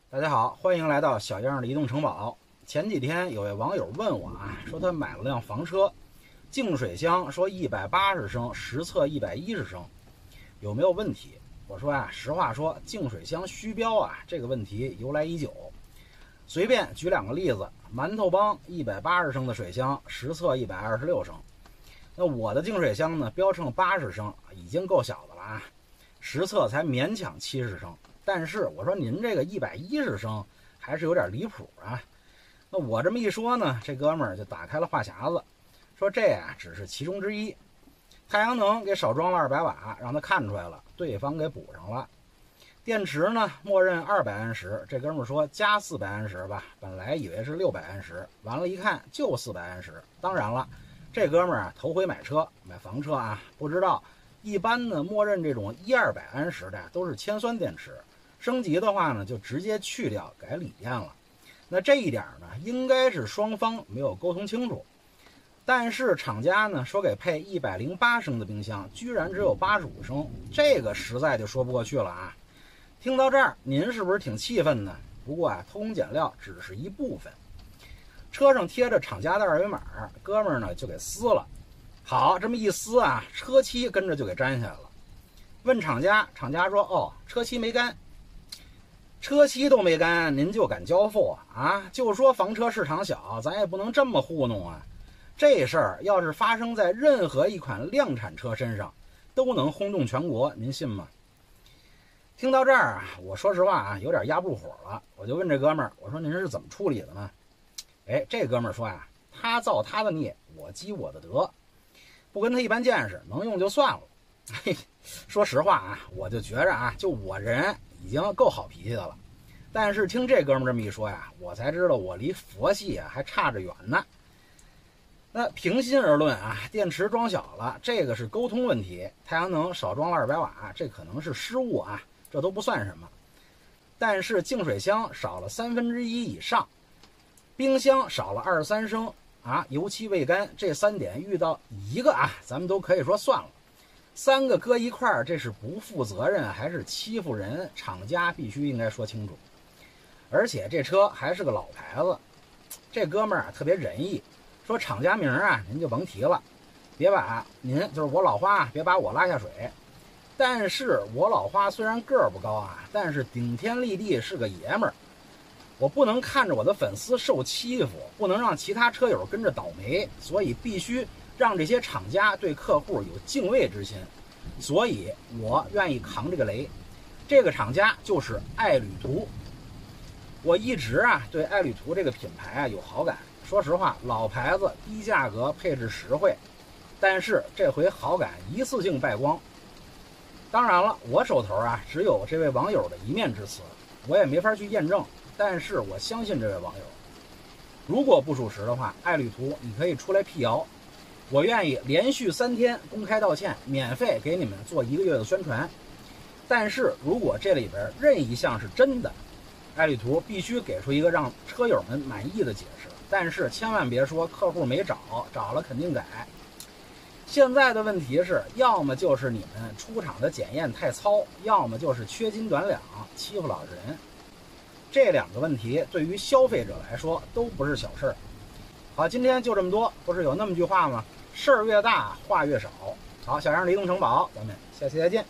大家好，欢迎来到小样的移动城堡。前几天有位网友问我啊，说他买了辆房车，净水箱说180升，实测110升，有没有问题？我说啊，实话说，净水箱虚标啊，这个问题由来已久。随便举两个例子，馒头帮180升的水箱，实测126升。那我的净水箱呢，标称80升，已经够小的了啊，实测才勉强70升。但是我说您这个110升还是有点离谱啊。那我这么一说呢，这哥们儿就打开了话匣子，说这啊只是其中之一。太阳能给少装了200瓦，让他看出来了，对方给补上了。电池呢，默认200安时，这哥们儿说加400安时吧，本来以为是600安时，完了一看就400安时。当然了，这哥们儿啊头回买房车啊，不知道一般呢默认这种100-200安时的都是铅酸电池，升级的话呢就直接去掉改锂电了。那这一点呢，应该是双方没有沟通清楚。但是厂家呢说给配108升的冰箱，居然只有85升，这个实在就说不过去了啊。听到这儿，您是不是挺气愤呢？不过啊，偷工减料只是一部分。车上贴着厂家的2维码，哥们儿呢就给撕了。好，这么一撕啊，车漆跟着就给粘下来了。问厂家，厂家说：“哦，车漆没干。”车漆都没干，您就敢交付啊？就说房车市场小，咱也不能这么糊弄啊。这事儿要是发生在任何一款量产车身上，都能轰动全国，您信吗？听到这儿啊，我说实话啊，有点压不住火了。我就问这哥们儿，我说您是怎么处理的呢？这哥们儿说呀，他造他的孽，我积我的德，不跟他一般见识，能用就算了。说实话啊，我就觉着啊，就我人已经够好脾气的了，但是听这哥们儿这么一说呀，我才知道我离佛系啊还差着远呢。那平心而论啊，电池装小了，这个是沟通问题，太阳能少装了200瓦，这可能是失误啊，这都不算什么。但是净水箱少了1/3以上，冰箱少了23升啊，油漆未干，这3点遇到一个啊，咱们都可以说算了。3个搁一块儿，这是不负责任还是欺负人？厂家必须应该说清楚。而且这车还是个老牌子，这哥们儿啊特别仁义，说厂家名啊您就甭提了，别把您就是我老花，别把我拉下水。但是我老花虽然个儿不高啊，但是顶天立地是个爷们儿，我不能看着我的粉丝受欺负，不能让其他车友跟着倒霉，所以必须让这些厂家对客户有敬畏之心，所以我愿意扛这个雷。这个厂家就是爱旅途。我一直啊对爱旅途这个品牌啊有好感，说实话，老牌子，低价格，配置实惠，但是这回好感一次性败光。当然了，我手头啊只有这位网友的一面之词，我也没法去验证，但是我相信这位网友。如果不属实的话，爱旅途你可以出来辟谣，我愿意连续3天公开道歉，免费给你们做1个月的宣传。但是如果这里边任一项是真的，爱旅途必须给出一个让车友们满意的解释，但是千万别说客户没找，找了肯定改。现在的问题是，要么就是你们出厂的检验太糙，要么就是缺斤短两，欺负老实人。这2个问题对于消费者来说都不是小事儿。好，今天就这么多，不是有那么句话吗？事儿越大，话越少。好，小样的移动城堡，咱们下期再见。